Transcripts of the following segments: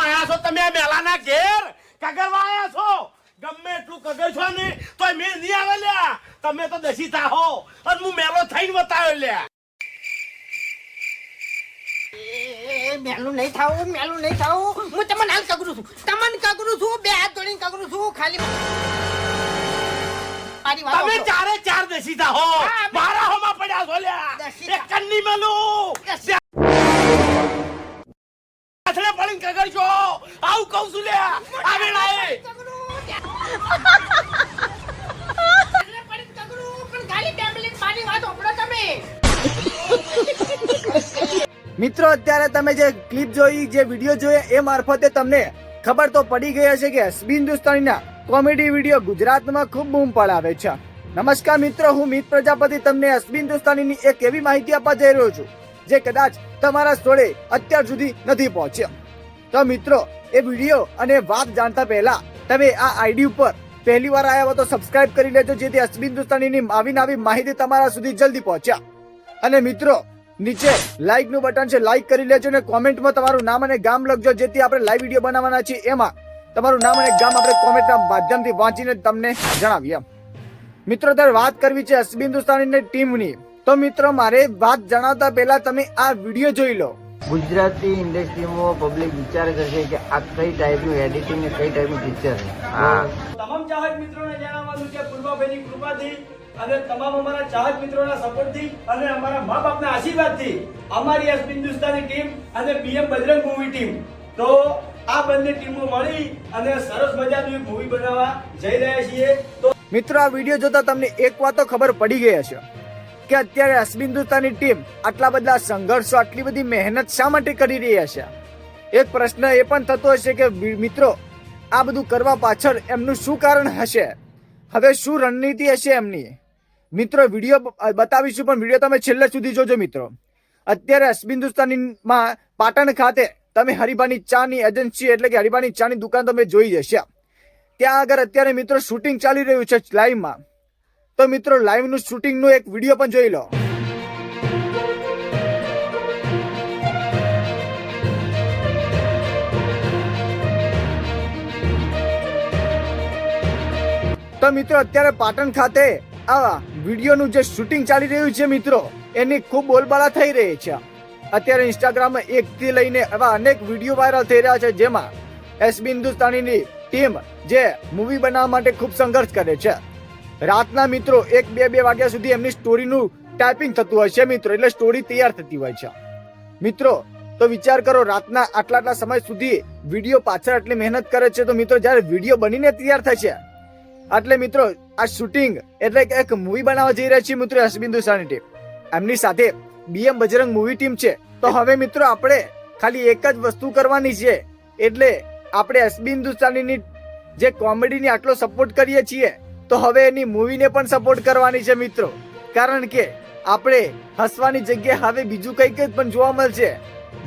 આયા છો તમે મેલાના ઘેર કગરવા આયા છો ગમે એટલું કગર છો ને તોય મેં નહીં આવે લ્યા તમે તો દસી થાહો અને હું મેલો થઈને બતાવ્યો લ્યા મેલું નહીં થાવું હું તમને હાલ કગરું છું બે હાથ જોડીને કગરું છું ખાલી મારી વાત તમે સાંભળો. ચારે ચાર દસી થાહો હા, મારા હોમાં પડ્યા છો લ્યા દસી એક કન્ની મેલું આથડે પડીને કગર છો આવું કહું છું લ્યા આવે લાય મિત્રો અત્યારે તમે જે ક્લિપ જોઈ જે વિડીયો જોયો એ મારફતે તમને ખબર તો પડી ગઈ હશે કે એસબી હિન્દુસ્તાનીના કોમેડી વિડીયો ગુજરાતમાં ખૂબ બૂમ પડાવે છે. નમસ્કાર મિત્રો, હું મિત પ્રજાપતિ તમને એસબી હિન્દુસ્તાનીની એક એવી માહિતી આપવા જઈ રહ્યો છું જે કદાચ તમારા સ્થળે અત્યાર સુધી નથી પહોંચ્યો. તો મિત્રો એ વિડીયો અને વાત જાણતા પહેલા તમે આ આઈડી ઉપર પહેલી વાર આવ્યા હો તો સબસ્ક્રાઇબ કરી લેજો જેથી એસબી હિન્દુસ્તાનીની આવી માહિતી તમારા સુધી જલ્દી પહોંચ્યા. અને મિત્રો નીચે લાઈક નું બટન છે, લાઈક કરી લેજો અને કોમેન્ટમાં તમારું નામ અને ગામ લખજો જેથી આપણે લાઈવ વિડીયો બનાવવાના છીએ એમાં તમારું નામ અને ગામ આપણે કોમેન્ટના માધ્યમથી વાંચીને તમને જણાવીએ. મિત્રો ત્યારે વાત કરવી છે એસબી હિન્દુસ્તાનીની ટીમની. તો મિત્રો મારે વાત જણાવતા પહેલા તમે આ વિડીયો જોઈ લો. ગુજરાતી ઇન્ડસ્ટ્રીમાં પબ્લિક વિચાર કરશે કે આ કઈ ટાઈપનું એડિટિંગ ને કઈ ટાઈપનું પિક્ચર છે. તમામ ચાહક મિત્રોને જણાવવાનું છે પૂર્વાભાઈની કૃપાથી અને તમામ અમારા ચાહક મિત્રોના સપોર્ટથી અને અમારા મા બાપના આશીર્વાદથી અમારી એસબી હિન્દુસ્તાની ટીમ અને પીએમ બજરંગ મૂવી ટીમ તો આ બંને ટીમો મળી અને સરસ મજાની મૂવી બનાવવા જઈ રહ્યા છીએ. તો મિત્રો આ વિડીયો જોતા તમને એક વાત તો ખબર પડી ગઈ હશે કે અત્યારે એસબી હિન્દુસ્તાની ટીમ આટલા બધા સંઘર્ષો આટલી બધી મહેનત શા માટે કરી રહી હશે. એક પ્રશ્ન એ પણ થતો હશે કે મિત્રો આ બધું કરવા પાછળ એમનું શું કારણ હશે, હવે શું રણનીતિ હશે એમની. મિત્રો વિડીયો બતાવીશું પણ વિડીયો તમે છેલ્લે સુધી જોજો. મિત્રો અત્યારે એસબી હિન્દુસ્તાનીમાં પાટણ ખાતે તમે હરિભાની ચાની એજન્સી એટલે કે હરિભાની ચાની દુકાન તમે જોઈ જશે. ત્યાં આગળ અત્યારે મિત્રો શૂટિંગ ચાલી રહ્યું છે લાઈવમાં. તો મિત્રો લાઈવનું શૂટિંગનું એક વિડીયો પણ જોઈ લો. તો મિત્રો અત્યારે પાટણ ખાતે આ વિડીયોનું જે શૂટિંગ ચાલી રહ્યું છે મિત્રો એની ખૂબ બોલબાલા થઈ રહી છે. અત્યારે ઇન્સ્ટાગ્રામમાં એકથી લઈને એવા અનેક વિડીયો વાયરલ થઈ રહ્યા છે જેમાં એસબી હિન્દુસ્તાનીની ટીમ જે મૂવી બનાવવા માટે ખૂબ સંઘર્ષ કરે છે. રાતના મિત્રો 1-2 વાગ્યા સુધી એમની સ્ટોરીનું ટાઈપિંગ થતું હોય છે મિત્રો, એટલે સ્ટોરી તૈયાર થતી હોય છે. મિત્રો તો વિચાર કરો રાતના આટલા સમય સુધી વિડીયો પાછળ આટલી મહેનત કરે છે તો મિત્રો જ્યારે વિડીયો બનીને તૈયાર થાય છે એટલે મિત્રો આ શૂટિંગ એટલે કે એક મૂવી બનાવવા જઈ રહ્યા છે મિત્રો એસબી હિન્દુસ્તાની ટીમ. એમની સાથે બીએમ બજરંગ મૂવી ટીમ છે. તો હવે મિત્રો આપણે ખાલી એક જ વસ્તુ કરવાની છે, એટલે આપણે એસબી હિન્દુસ્તાનીની જે કોમેડીની આટલો સપોર્ટ કરીએ છીએ તો હવે એની મૂવીને પણ સપોર્ટ કરવાની છે મિત્રો. કારણ કે આપણે હસવાની જગ્યાએ હવે બીજું કંઈક પણ જોવા મળશે,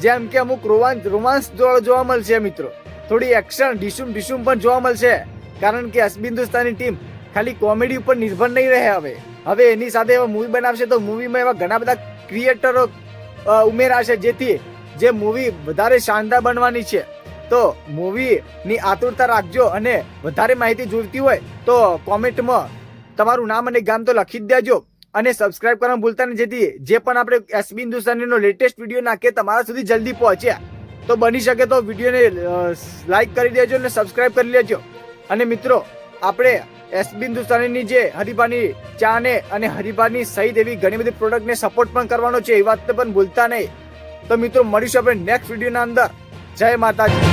જેમ કે અમુક રોમાંસ જોવા મળશે મિત્રો, થોડી એક્શન ડીશુમ પણ જોવા મળશે. કારણ કે એસબી હિન્દુસ્તાની ટીમ ખાલી કોમેડી ઉપર નિર્ભર નહીં રહે. હવે એની સાથે મૂવી બનાવશે તો મૂવીમાં એવા ઘણા બધા ક્રિએટરો ઉમેરાશે જેથી જે મૂવી વધારે શાનદાર બનવાની છે. તો મૂવીની આતુરતા રાખજો અને વધારે માહિતી જોઈતી હોય તો કોમેન્ટમાં તમારું નામ અને ગામ તો લખી જ દેજો અને સબસ્ક્રાઇબ કરવાનું ભૂલતા નહીં જેથી જે પણ આપણે એસબી હિન્દુસ્તાનીનો લેટેસ્ટ વિડીયો નાખીએ તમારા સુધી જલ્દી પહોંચે. તો બની શકે તો વિડીયોને લાઈક કરી દેજો અને સબસ્ક્રાઇબ કરી લેજો. અને મિત્રો આપણે એસબી હિન્દુસ્તાનીની જે હરિભાની ચાને અને હરિભાની સહિત એવી ઘણી બધી પ્રોડક્ટને સપોર્ટ પણ કરવાનો છે એ વાત પણ ભૂલતા નહીં. તો મિત્રો મળીશું આપણે નેક્સ્ટ વિડીયોના અંદર. જય માતાજી.